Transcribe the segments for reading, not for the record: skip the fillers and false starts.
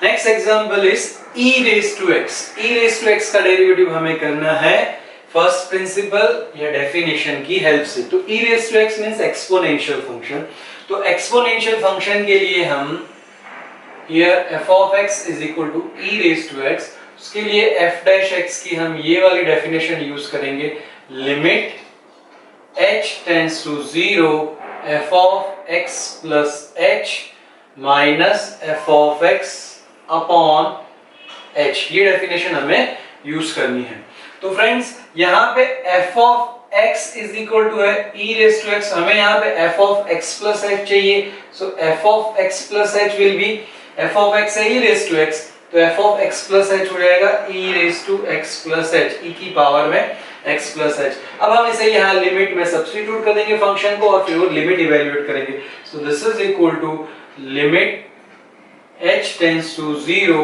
Next example is e raise to x। e raise to x का derivative हमें करना है फर्स्ट प्रिंसिपल या डेफिनेशन की हेल्प से। तो e raise to x means exponential function. तो एक्सपोनेंशियल फंक्शन के लिए हम here f of x is equal to e raised to x, उसके लिए f dash x की हम ये वाली डेफिनेशन यूज करेंगे, limit h tends to 0 f of x plus h minus f of x upon h, ये definition हमें use करनी है। तो फ्रेंड्स यहाँ पे f of x is equal to है e raised to x, हमें यहाँ पे f of x plus h चाहिए। so f of x plus h will be f of x है e raised to x, तो f of x plus h हो जाएगा e raised to x plus h, e की power में x plus h। अब हम इसे यहाँ लिमिट में सब्स्टिट्यूट कर देंगे फंक्शन को और फिर वो लिमिट इवैल्यूएट करेंगे। So this is equal to limit h tends to 0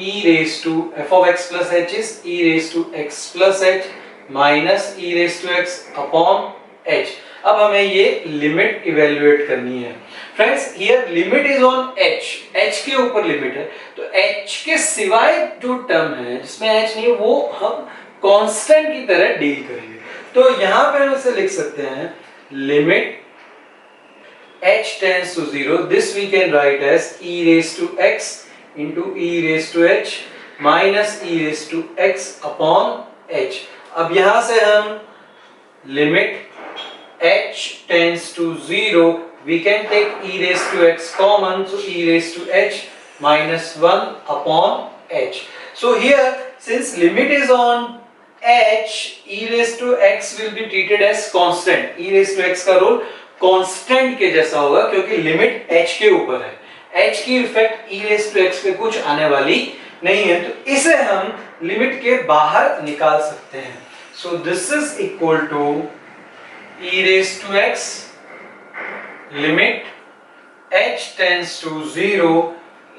e raised to f of x plus h is e raised to x plus h minus e raised to x upon h। अब हमें ये limit evaluate करनी है। Friends here limit is on h, h के ऊपर limit है, तो h के सिवाय जो टर्म है जिसमें h नहीं है वो हम कांस्टेंट की तरह डील करेंगे। तो यहाँ पे हम इसे लिख सकते हैं limit h tends to 0, this we can write as e raised to x into e raised to h minus e raised to x upon h। अब यहाँ से हम limit h tends to 0, we can take e raised to x common, so e raised to h minus 1 upon h। So here since limit is on h, e raised to x will be treated as constant। e raised to x का role constant के जैसा होगा क्योंकि limit h के ऊपर है, h की effect e raised to x पे कुछ आने वाली नहीं है, तो इसे हम लिमिट के बाहर निकाल सकते हैं। So this is equal to e raised to x limit h tends to 0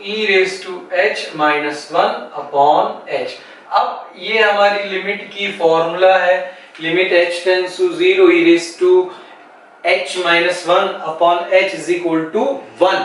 e raised to h minus 1 upon h। अब ये हमारी लिमिट की फॉर्मूला है, limit h tends to 0 e raised to h minus 1 upon h is equal to 1।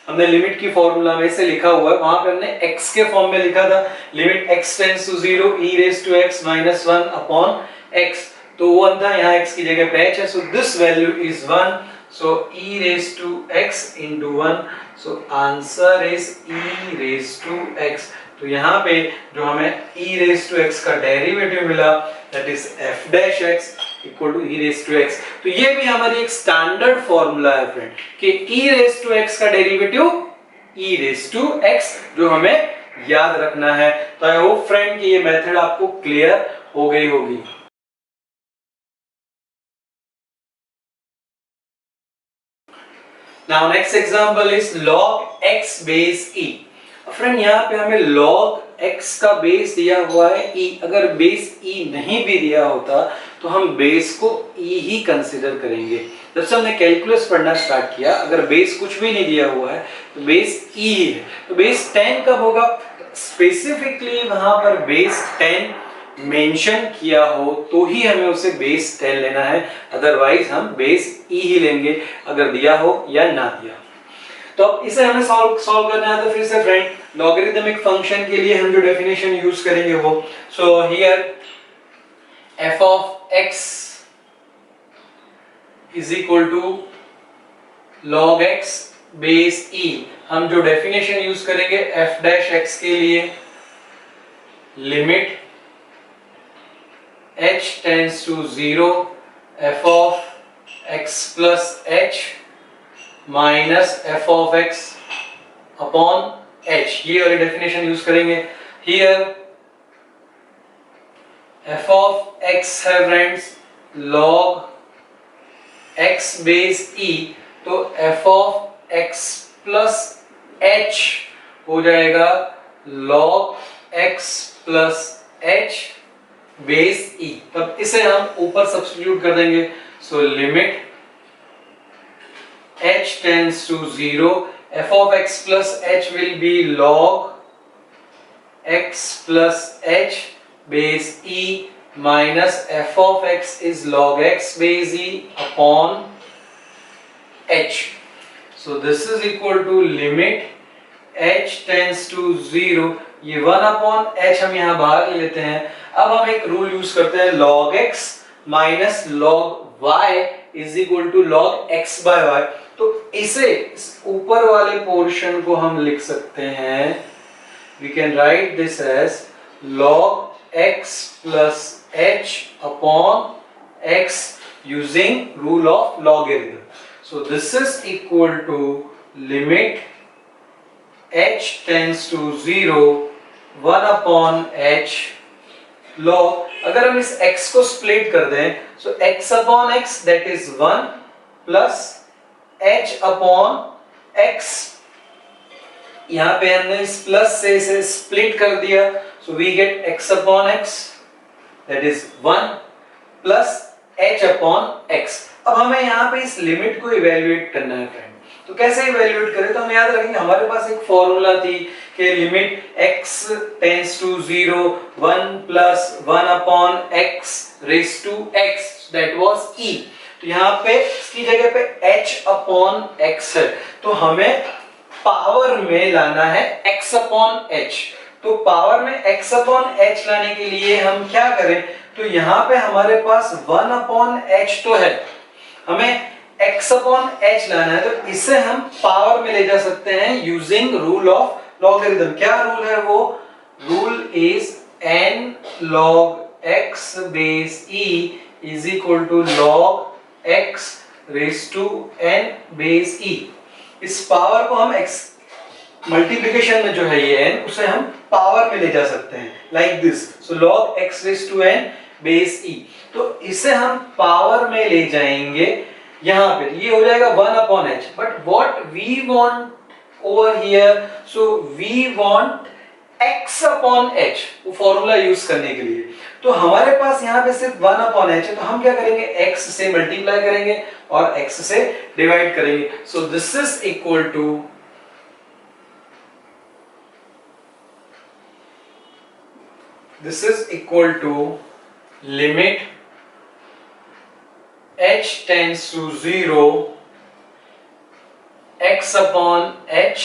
हमने limit की formula में से लिखा हुआ है, वहां पे हमने x के फॉर्म में लिखा था limit x tends to 0 e raised to x minus 1 upon x, तो 1 था, यहाँ x की जगह पे h है, so this value is 1, so e raised to x into 1, so answer is e raised to x। तो यहाँ पे जो हमें e raised to x का डेरिवेटिव मिला that is f dash x equal to e raised to x। तो ये भी हमारी एक स्टैंडर्ड फॉर्मूला है फ्रेंड कि e raised to x का derivative e raised to x, जो हमें याद रखना है। तो आई होप फ्रेंड कि ये मेथड आपको क्लियर हो गई होगी। Now next example is log x base e। Friend यहाँ पे हमें log x का बेस दिया हुआ है e, अगर बेस e नहीं भी दिया होता तो हम बेस को e ही कंसीडर करेंगे। जब से हमने कैलकुलस पढ़ना स्टार्ट किया, अगर बेस कुछ भी नहीं दिया हुआ है तो बेस e ही है। तो बेस 10 कब होगा, स्पेसिफिकली वहां पर बेस 10 मेंशन किया हो तो ही हमें उसे बेस 10 लेना है, अदरवाइज हम बेस e ही लेंगे अगर दिया हो या ना दिया हो। तो अब इसे हमें सॉल्व करना है, तो फिर से फ्रेंड लॉगरिथमिक फंक्शन के लिए हम जो डेफिनेशन यूज करेंगे वो, so here f of x is equal to log x base e। हम जो डेफिनेशन यूज करेंगे f dash x के लिए limit h tends to 0 f of x plus h minus f of x upon h, ये वाली definition use करेंगे। Here f of x है friends log x base e, तो f of x plus h हो जाएगा log x plus h base e। तब इसे हम ऊपर सब्स्टिट्यूट कर देंगे, सो limit h tends to 0 f of x plus h will be log x plus h base e minus f of x is log x base e upon h। So this is equal to limit h tends to 0, ये 1 upon h हम यहाँ बाहर ले लेते हैं। अब हम एक रूल यूज करते हैं, log x minus log y is equal to log x by y। तो इसे इस ऊपर वाले पोर्शन को हम लिख सकते हैं, we can write this as log x plus h upon x using rule of logarithm. So this is equal to limit h tends to 0 1 upon h log, अगर हम इस x को स्प्लिट कर दें, so x upon x that is 1 plus h upon x, यहाँ पे हमने इस प्लस से इसे स्प्लिट कर दिया, so we get x upon x that is 1 plus h upon x। अब हमें यहाँ पे इस लिमिट को इवेल्युएट करना है फ्रेंड। तो कैसे इवेल्युएट करें, तो हम याद रखेंगे हमारे पास एक फॉर्मूला थी कि limit x tends to 0 1 plus 1 upon x raised to x, that was e। तो यहाँ पे इसकी जगह पे h upon x है, तो हमें पावर में लाना है x upon h। तो पावर में x upon h लाने के लिए हम क्या करें, तो यहाँ पे हमारे पास 1 upon h तो है, हमें x upon h लाना है, तो इसे हम पावर में ले जा सकते हैं यूजिंग रूल ऑफ लॉगरिथम। क्या रूल है वो, rule is n log x base e is equal to log x raised to n base e। इस पावर को हम x मल्टीप्लिकेशन में जो है ये n, उसे हम पावर में ले जा सकते हैं like this, so log x raised to n base e। तो इसे हम पावर में ले जाएंगे, यहाँ पे ये हो जाएगा 1 upon h, but what we want over here, so we want x upon h, वो फॉर्मूला यूज करने के लिए। तो हमारे पास यहाँ पे सिर्फ 1 upon h है, तो हम क्या करेंगे, x से मल्टीप्लाई करेंगे और x से डिवाइड करेंगे। So this is equal to limit h tends to 0 x upon h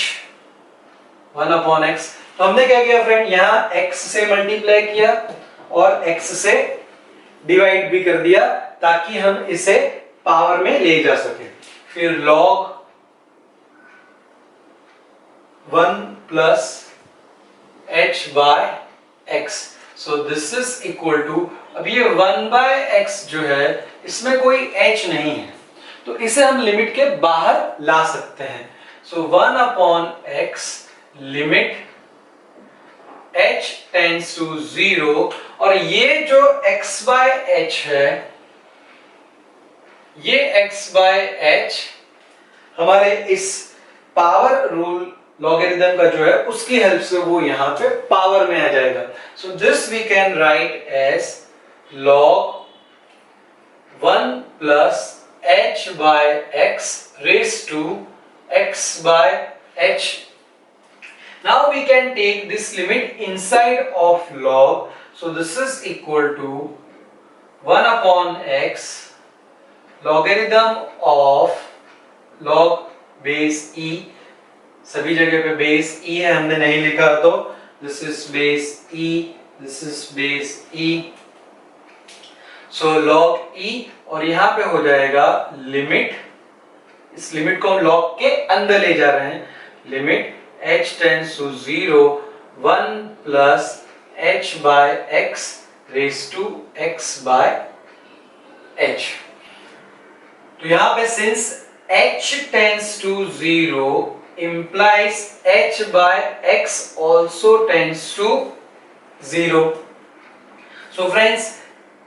1 upon x। तो हमने क्या किया फ्रेंड, यहाँ x से मल्टीप्लाई किया और x से डिवाइड भी कर दिया ताकि हम इसे पावर में ले जा सके। फिर log 1 plus h by x, so this is equal to, अब ये 1 by x जो है इसमें कोई h नहीं है, तो इसे हम लिमिट के बाहर ला सकते हैं। So 1 upon x limit h tends to 0, और ये जो x by h है, ये x by h हमारे इस पावर रूल लॉगरिथम का जो है उसकी हेल्प से वो यहाँ पे पावर में आ जाएगा। So this we can write as log 1 plus h by x raised to x by h। Now we can take this limit inside of log, so this is equal to 1 upon x logarithm of log base e, सभी जगह पे base e है, हमने नहीं लिखा, तो this is base e, this is base e, so log e, और यहाँ पे हो जाएगा लिमिट, इस लिमिट को हम log के अंदर ले जा रहे हैं, limit h tends to 0 1 plus h by x raised to x by h। तो यहाँ पे since h tends to 0 implies h by x also tends to 0। So friends,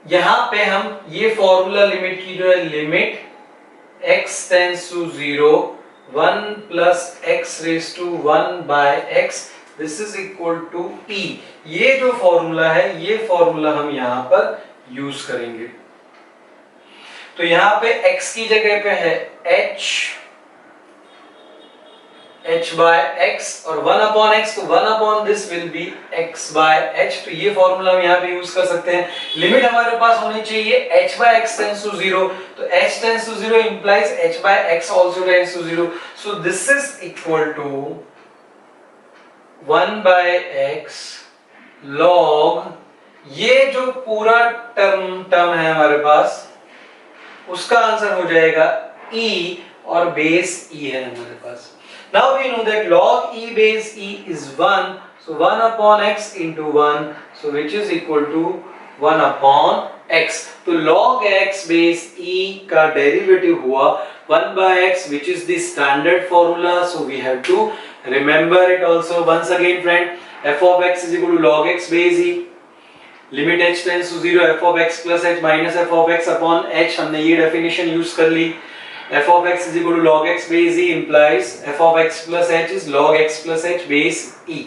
यहाँ पे हम ये फॉर्मूला लिमिट की जो है, limit x tends to 0 1 plus x raised to 1 by x, this is equal to e। ये जो फॉर्मूला है, ये फॉर्मूला हम यहाँ पर यूज करेंगे। तो यहाँ पे x की जगह पे है h by x और 1 upon x, तो 1 upon this will be x by h। तो ये फॉर्मूला हम यहाँ पे यूज कर सकते हैं। लिमिट हमारे पास होनी चाहिए h by x tends to 0, तो h tends to 0 implies h by x also tends to 0, so this is equal to 1/x log, ये जो पूरा टर्म है हमारे पास, उसका आंसर हो जाएगा e, और बेस e है हमारे पास. Now we know that log e base e is 1, so 1 upon x into 1, so which is equal to 1 upon x. तो log x base e का डेरिवेटिव हुआ 1/x, which is the standard formula, so we have to remember it also. Once again friend, f of x is equal to log x base e, limit h tends to 0, f of x plus h minus f of x upon h, हमने ये definition use कर ली. f of x is equal to log x base e implies f of x plus h is log x plus h base e.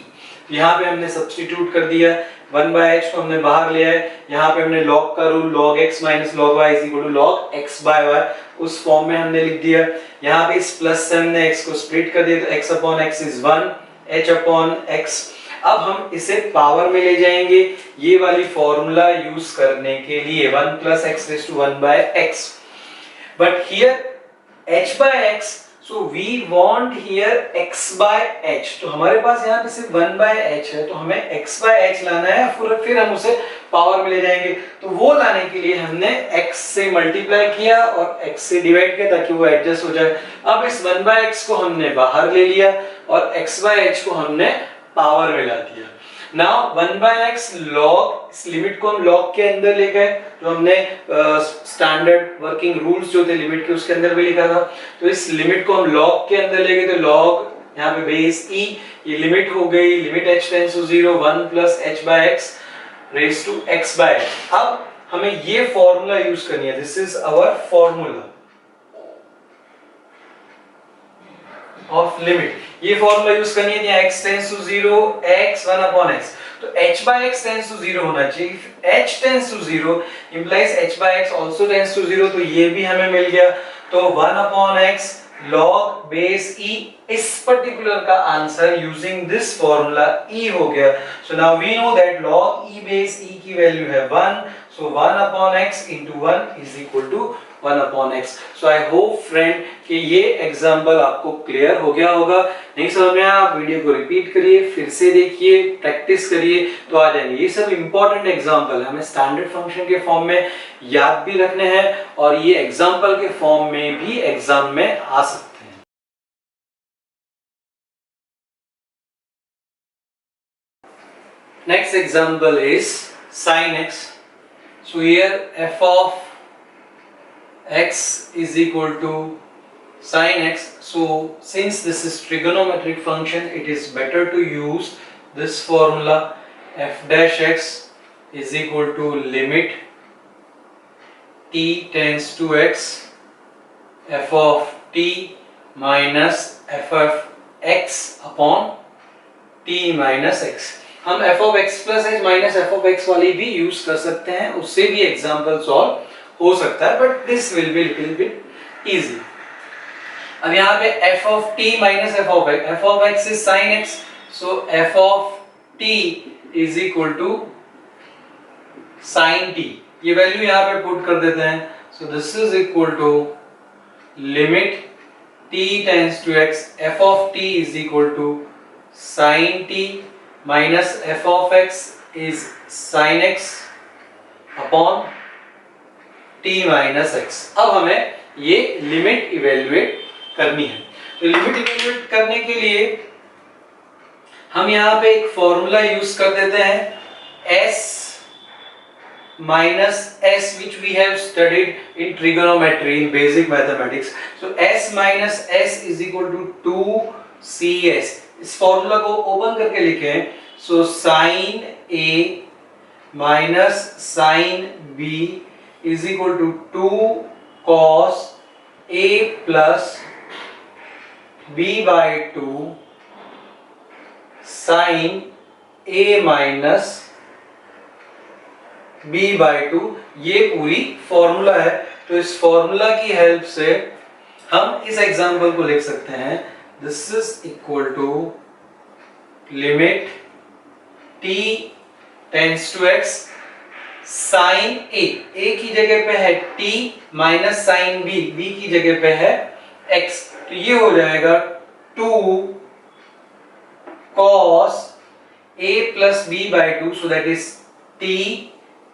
यहाँ पे हमने substitute कर दिया, 1/h को हमने बाहर लिया है, यहाँ पे हमने log का rule log x minus log y is equal to log x by y, उस फॉर्म में हमने लिख दिया. यहाँ पे इस प्लस से हमने x को स्प्लिट कर दिया, तो x upon x is 1, h upon x. अब हम इसे पावर में ले जाएंगे ये वाली फॉर्मूला यूज करने के लिए, 1 plus x raised to 1/x. But here h by x, so we want here x by h. तो हमारे पास यहाँ पे सिर्फ 1/h है, तो हमें x by h लाना है, फिर हम उसे पावर में ले जाएंगे. तो वो लाने के लिए हमने x से मल्टीप्लाई किया और x से डिवाइड किया ताकि वो एडजस्ट हो जाए. अब इस 1/x को हमने बाहर ले लिया और x by h को हमने पावर में ला दिया. नाउ 1/x log, इस लिमिट को हम log के अंदर ले गए, जो हमने स्टैंडर्ड वर्किंग रूल्स जो थे लिमिट के उसके अंदर भी लिखा था. तो इस लिमिट को हम log के अंदर ले गए, तो log यहाँ पे बेस e, ये लिमिट हो गई, limit h tends to 0, 1 plus h by x raised to x by h. अब हमें ये फॉर्मूला यूज करनी है, this is our formula of limit. ये फॉर्मूला यूज करनी है, x tends to 0, x 1 upon x, तो h by x tends to 0 होना चाहिए. h tends to 0 implies h by x also tends to 0, तो ये भी हमें मिल गया. तो 1 upon x log base e, इस पर्टिकुलर का answer using this formula e हो गया. सो नाउ वी नो दैट log e base e की वैल्यू है 1, so 1 upon x into 1 is equal to 1 upon x. So I hope friend कि ये एग्जाम्पल आपको क्लियर हो गया होगा. नहीं समझ में आया, आप वीडियो को रिपीट करिए, फिर से देखिए, प्रैक्टिस करिए, तो आ जाएंगे. ये सब इंपॉर्टेंट एग्जाम्पल हमें स्टैंडर्ड फंक्शन के फॉर्म में याद भी रखने हैं और ये एग्जाम्पल के फॉर्म में भी एग्जाम में आ सकते हैं. Next example is sin x. So here f of x is equal to sin x. So since this is trigonometric function, it is better to use this formula. F dash x is equal to limit t tends to x f of t minus f of x upon t minus x. हम f of x plus h minus f of x वाली भी use कर सकते हैं, उससे भी example solve हो सकता है, but this will be little bit easy. अब यहाँ पे f of t minus f of x is sin x, so f of t is equal to sin t. ये वैल्यू यहाँ पे पुट कर देते हैं, so this is equal to limit t tends to x f of t is equal to sin t minus f of x is sin x upon t minus x. अब हमें ये limit evaluate करनी है. तो limit evaluate करने के लिए हम यहाँ पे एक फॉर्मूला यूज कर देते हैं, s minus s, which we have studied in trigonometry in basic mathematics. So s minus s is equal to 2cs. इस फॉर्मूला को ओपन करके लिखें, so sine a minus sine b is equal to 2 cos a plus b by 2 sine a minus b by 2. ये पूरी formula है. तो इस formula की हेल्प से हम इस एग्जाम्पल को लिख सकते हैं, this is equal to limit t tends to x sin a की जगह पे है t माइनस sin b की जगह पे है x. तो ये हो जाएगा 2 cos a plus b by 2, so that is t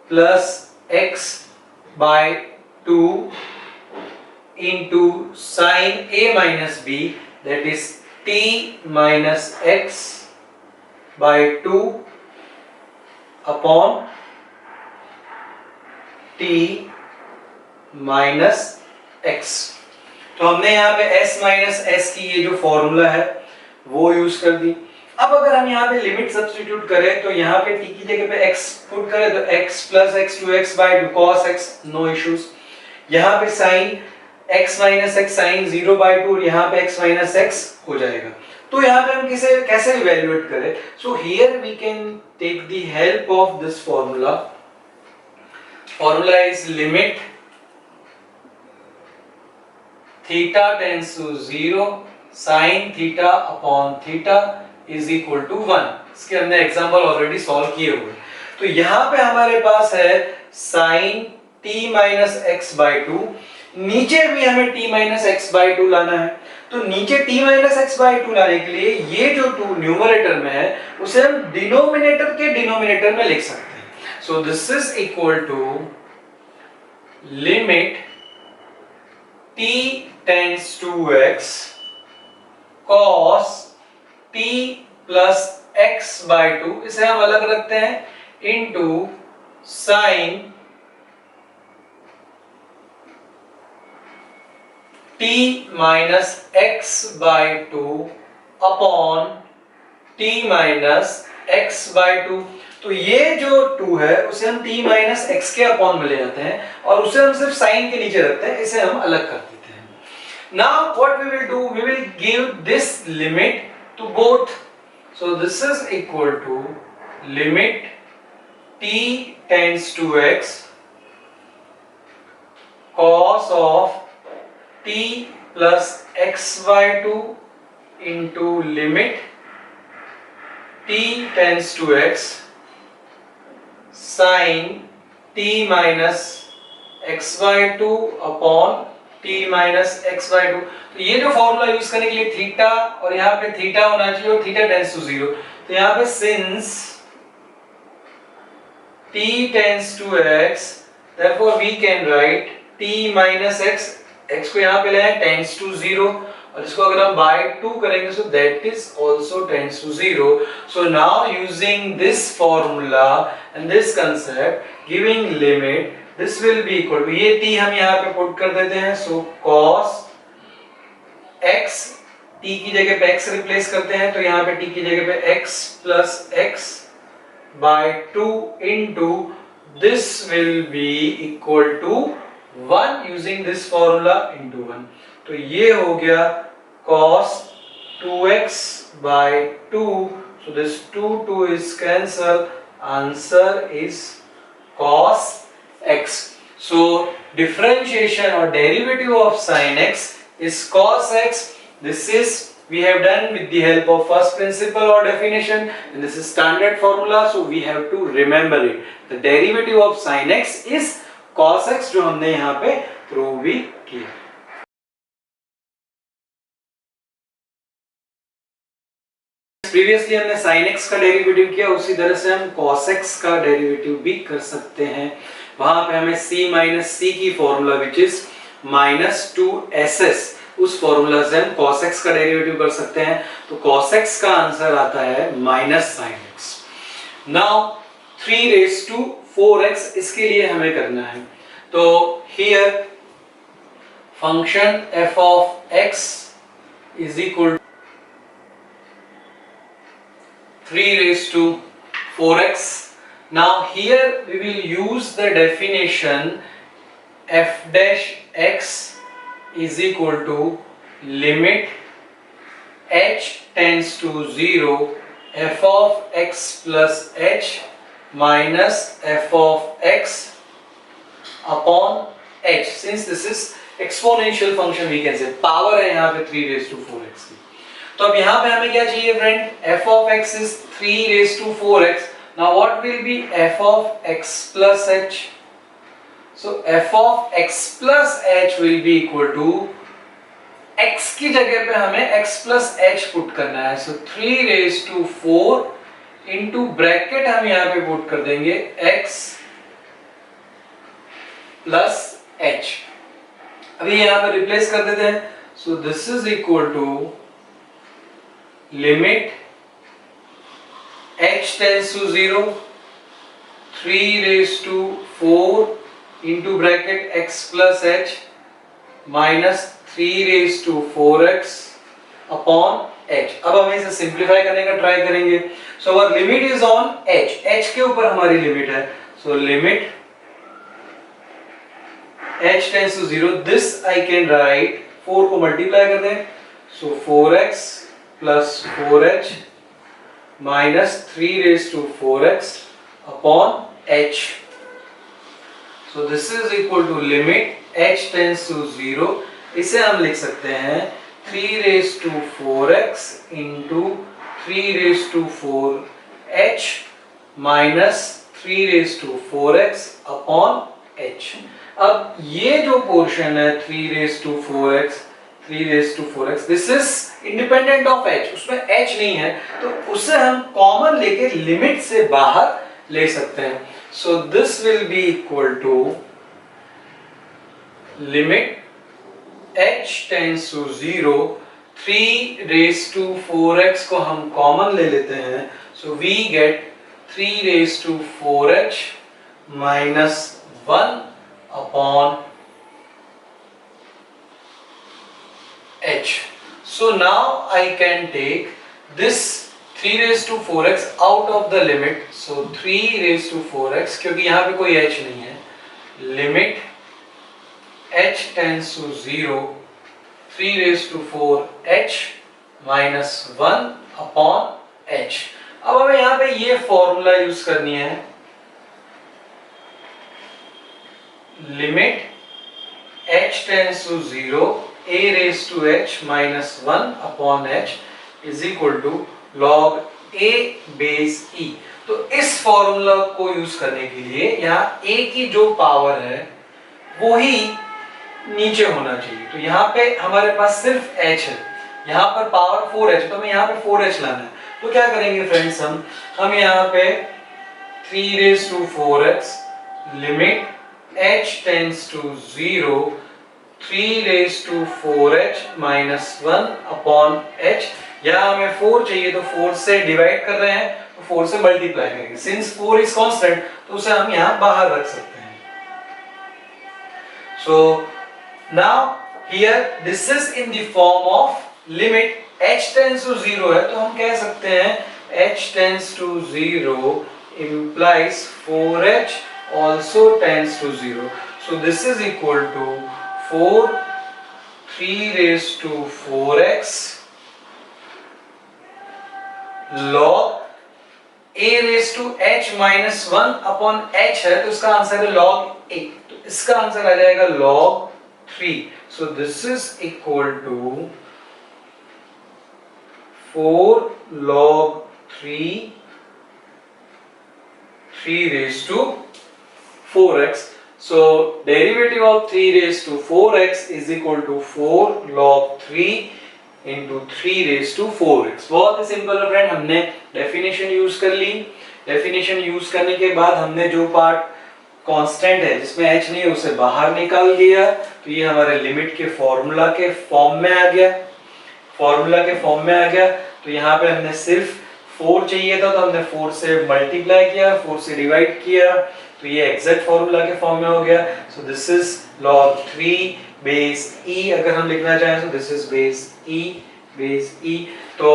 plus x by 2 into sin a minus b, that is t minus x by 2 upon t minus x। तो हमने यहाँ पे s माइनस एस की ये जो फॉर्मूला है वो use कर दी। अब अगर हम यहाँ पे लिमिट सब्स्टिट्यूट करें तो यहाँ पे t की जगह पे x पुट करें तो x plus x two x by two cos x, no issues. यहाँ पे sine x minus x sine 0 by two और यहाँ पे x माइनस एक्स हो जाएगा। तो यहाँ पे हम कैसे इवेल्युएट करें? So here we can take the help of this formula. Formula is limit theta tends to 0 sine theta upon theta is equal to 1। इसके हमने एग्जांपल ऑलरेडी सॉल्व किए हुए। तो यहाँ पे हमारे पास है sine t minus x by two, नीचे भी हमें t minus x by two लाना है। तो नीचे t minus x by two लाने के लिए ये जो 2 न्यूमरेटर में है उसे हम डिनोमिनेटर के डिनोमिनेटर में लिख सकते हैं। So this is equal to limit t tends to x cos t plus x by two, इसे हम अलग रखते हैं, into sine t minus x by two upon t minus x by two. तो ये जो 2 है उसे हम t माइनस x के अपॉन में ले जाते हैं और उसे हम सिर्फ साइन के नीचे रखते हैं, इसे हम अलग कर देते हैं। Now what we will do, we will give this limit to both. So this is equal to limit t tends to x cos of t plus x by 2 into limit t tends to x sin t minus x by 2 upon t minus x by 2। तो ये जो formula use करने के लिए theta और यहाँ पे theta होना चाहिए और थीटा टेंड्स टू 0। तो यहाँ पे since t tends to x, therefore we can write t minus x, x को यहाँ पे ले आए टेंड्स टू 0 और इसको अगर हम by 2 करेंगे so that is also tends to 0। So now using this formula and this concept, giving limit, this will be equal to, ये t हम यहाँ पे पुट कर देते हैं, so cos x, t की जगह पे x रिप्लेस करते हैं तो यहाँ पे t की जगह पे x plus x by 2 into this will be equal to 1 using this formula into 1। तो ये हो गया cos 2x by 2, so this 2 is cancelled, answer is cos x। So differentiation or derivative of sin x is cos x. This is we have done with the help of first principle or definition, and this is standard formula, so we have to remember it। The derivative of sin x is cos x, जो हमने यहाँ पे prove भी किया। Previously हमने sin x का derivative किया, उसी तरह से हम cos x का डेरिवेटिव भी कर सकते हैं। वहां पे हमें c माइनस c की formula which is minus 2ss, उस फॉर्मूला से हम cos x का डेरिवेटिव कर सकते हैं। तो cos x का आंसर आता है minus sin x। Now 3 raised to 4x, इसके लिए हमें करना है, तो here function f of x is equal to 3 raised to 4x। Now here we will use the definition f dash x is equal to limit h tends to 0 f of x plus h minus f of x upon h। Since this is exponential function, we can say power है यहाँ पे 3 raised to 4x की। तो अब यहाँ पे हमें क्या चाहिए friend? f of x is 3 raised to 4x। Now what will be f of x plus h? So f of x plus h will be equal to x की जगह पे हमें x प्लस h पुट करना है, सो 3 raise to 4 into bracket हम यहाँ पे put कर देंगे x प्लस h। अभी यहाँ पे रिप्लेस कर देते हैं, so this is equal to limit h tends to 0 3 raise to 4 into bracket x plus h minus 3 raise to 4x upon h। अब हम इसे सिंप्लीफाई करने का ट्राई करेंगे, so our limit is on h के ऊपर हमारी लिमिट है, so limit h tends to 0, this I can write 4 को मल्टीप्लाई कर दें, so 4x plus 4h minus 3 raise to 4x upon h। So this is equal to limit h tends to 0, इसे हम लिख सकते हैं 3 raised to 4x into 3 raised to 4h minus 3 raised to 4x upon h। अब ये जो portion है 3 raised to 4x 3 raised to 4x, this is independent of h, उसमें h नहीं है, तो उसे हम कॉमन लेके लिमिट से बाहर ले सकते हैं, so this will be equal to limit h tends to 0, 3 raised to 4x को हम कॉमन ले लेते हैं, so we get 3 raised to 4h minus 1 upon h। So now I can take this 3 raised to 4x out of the limit, so 3 raised to 4x, क्योंकि यहाँ पे कोई h नहीं है, limit h tends to 0, 3 raised to 4h minus 1 upon h। अब हमें यहाँ पे ये फॉर्मूला यूज करनी है, limit h tends to 0, a raised to h minus 1 upon h is equal to log a base e। तो इस फॉर्मूला को यूज करने के लिए यहाँ a की जो पावर है वो ही नीचे होना चाहिए, तो यहाँ पे हमारे पास सिर्फ h है, यहाँ पर पावर 4h, तो हमें यहाँ पे 4h लाना है, तो क्या करेंगे फ्रेंड्स, हम यहाँ पे 3 raised to 4x limit h tends to 0, 3 raised to 4h minus 1 upon h। यहाँ हमें 4 चाहिए, तो 4 से डिवाइड कर रहे हैं, तो 4 से मल्टीप्लाई करेंगे, सिंस 4 इज कांस्टेंट तो उसे हम यहाँ बाहर रख सकते हैं। So now here this is in the form of limit h tends to 0 है, तो हम कह सकते हैं h tends to 0 implies 4h also tends to 0, so this is equal to 4 3 raised to 4x log a raised to h minus 1 upon h है, तो इसका answer है log a, तो इसका आंसर आ जाएगा log 3, so this is equal to 4 log 3 raised to 4x, so derivative of 3 raised to 4x is equal to 4 log 3 into 3 raised to 4x। बहुत ही simple है friend, हमने डेफिनेशन यूज कर ली, definition use करने के बाद हमने जो पार्ट कांस्टेंट है जिसमें h नहीं है उसे बाहर निकाल दिया, तो ये हमारे लिमिट के फॉर्मूला के फॉर्म में आ गया, फॉर्मूला के फॉर्म में आ गया, तो यहाँ पे हमने सिर्फ 4 चाहिए था, तो हमने 4 से मल्टीप्लाई किया, 4 से डिवाइड किया, तो ये एग्जैक्ट फॉर्मूला के फॉर्म में हो गया, सो this is log 3 base e, अगर हम लिखना चाहें तो दिस इज बेस e, तो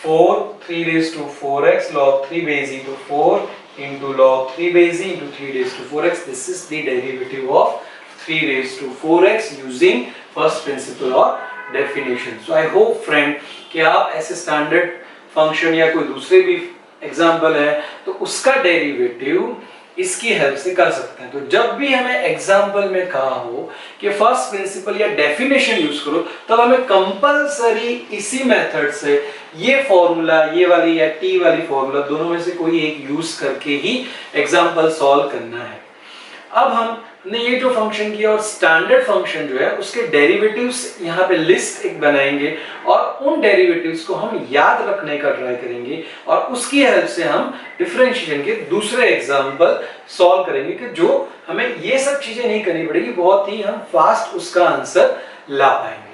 4 3 raised to 4x log 3 base e to 4 into log 3 base e into 3 raised to 4x, this is the derivative of 3 raised to 4x using first principle or definition। So I hope friend कि आप ऐसे standard function या कोई दूसरे भी example है तो उसका डेरिवेटिव इसकी हेल्प से कर सकते हैं। तो जब भी हमें एग्जांपल में कहा हो कि फर्स्ट प्रिंसिपल या डेफिनेशन यूज करो, तब हमें कंपलसरी इसी मेथड से ये फॉर्मूला, ये वाली या टी वाली फॉर्मूला, दोनों में से कोई एक यूज करके ही एग्जांपल सॉल्व करना है। अब हम हमने ये जो फंक्शन किया और स्टैंडर्ड फंक्शन जो है उसके डेरिवेटिव्स यहाँ पे लिस्ट एक बनाएंगे और उन डेरिवेटिव्स को हम याद रखने का ट्राई करेंगे और उसकी हेल्प से हम डिफरेंशिएशन के दूसरे एग्जांपल सॉल्व करेंगे कि जो हमें ये सब चीजें नहीं करनी पड़ेगी, बहुत ही हम फास्ट उसका आंसर ला पाएंगे।